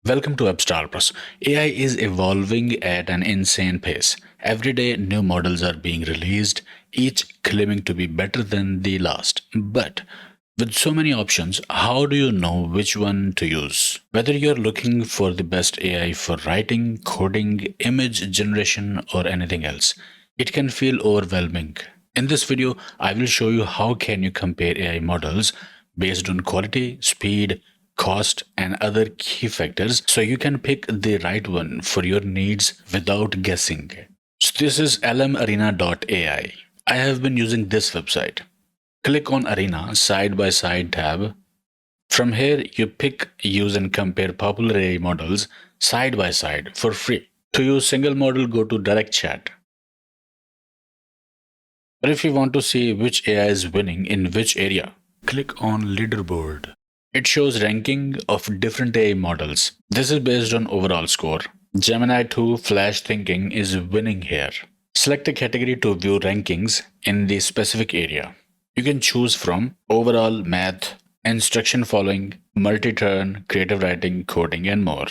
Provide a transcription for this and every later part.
Welcome to Webstar Plus. AI is evolving at an insane pace. Every day, new models are being released, each claiming to be better than the last. But with so many options, how do you know which one to use? Whether you're looking for the best AI for writing, coding, image generation, or anything else, it can feel overwhelming. In this video, I will show you how can you compare AI models based on quality, speed, cost, and other key factors so you can pick the right one for your needs without guessing. So this is lmarena.ai. I have been using this website. Click on Arena side by side tab. From here, you pick, use, and compare popular AI models side by side for free. To use single model, go to direct chat. But if you want to see which AI is winning in which area, click on leaderboard. It shows ranking of different AI models. This is based on overall score. Gemini 2 Flash Thinking is winning here. Select a category to view rankings in the specific area. You can choose from overall, math, instruction following, multi-turn, creative writing, coding, and more.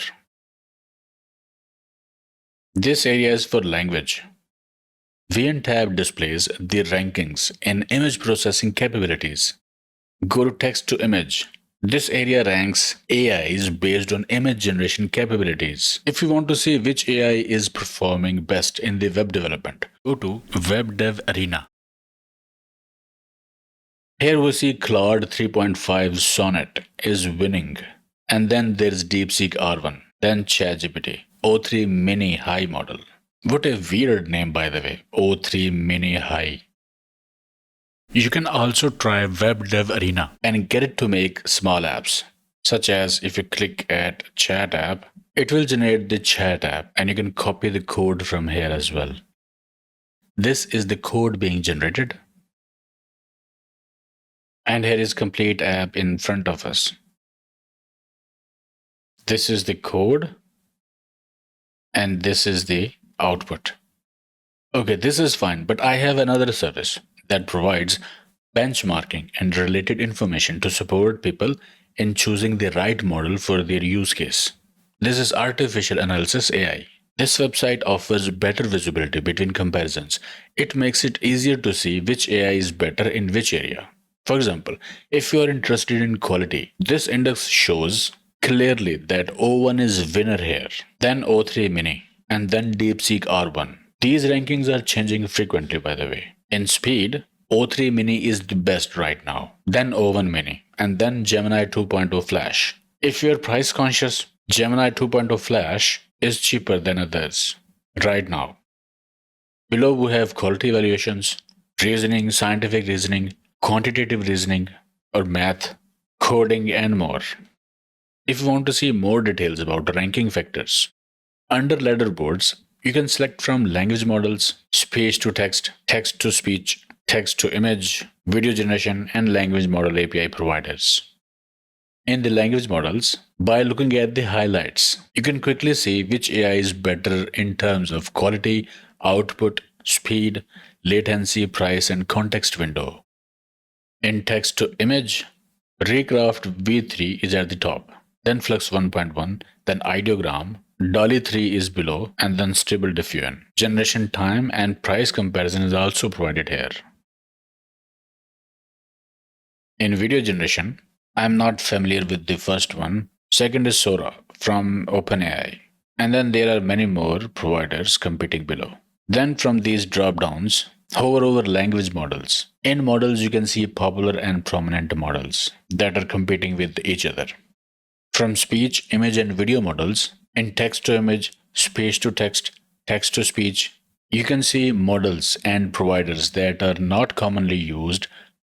This area is for language. VN tab displays the rankings in image processing capabilities. Go to text to image. This area ranks AIs based on image generation capabilities. If you want to see which AI is performing best in the web development, go to Web Dev Arena. Here we see Claude 3.5 Sonnet is winning. And then there's DeepSeek R1, then ChatGPT, O3 Mini High model. What a weird name, by the way, O3 Mini High. You can also try Web Dev Arena and get it to make small apps, such as if you click at Chat app, it will generate the Chat app and you can copy the code from here as well. This is the code being generated. And here is complete app in front of us. This is the code and this is the output. Okay, this is fine, but I have another service that provides benchmarking and related information to support people in choosing the right model for their use case. This is Artificial Analysis AI. This website offers better visibility between comparisons. It makes it easier to see which AI is better in which area. For example, if you are interested in quality, this index shows clearly that O1 is winner here, then O3 Mini, and then DeepSeek R1. These rankings are changing frequently, by the way. In speed, O3 Mini is the best right now, then O1 Mini, and then Gemini 2.0 Flash. If you're price conscious, Gemini 2.0 Flash is cheaper than others right now. Below we have quality evaluations, reasoning, scientific reasoning, quantitative reasoning, or math, coding, and more. If you want to see more details about ranking factors, under leaderboards, you can select from language models, speech to text, text to speech, text to image, video generation, and language model API providers. In the language models, by looking at the highlights, you can quickly see which AI is better in terms of quality, output, speed, latency, price, and context window. In text to image, Recraft V3 is at the top, then Flux 1.1, then Ideogram, Dolly 3 is below, and then Stable Diffusion. Generation time and price comparison is also provided here. In video generation, I'm not familiar with the first one. Second is Sora from OpenAI. And then there are many more providers competing below. Then from these drop-downs, hover over language models. In models, you can see popular and prominent models that are competing with each other. From speech, image, and video models, in text to image, speech to text, text to speech, you can see models and providers that are not commonly used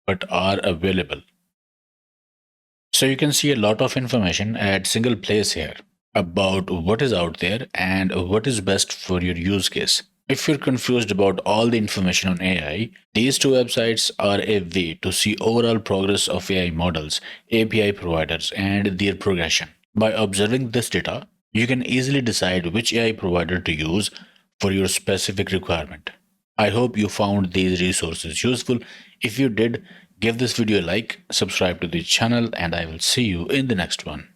but are available. So you can see a lot of information at single place here about what is out there and what is best for your use case. If you're confused about all the information on AI, these two websites are a way to see overall progress of AI models, API providers, and their progression. By observing this data, you can easily decide which AI provider to use for your specific requirement. I hope you found these resources useful. If you did, give this video a like, subscribe to the channel, and I will see you in the next one.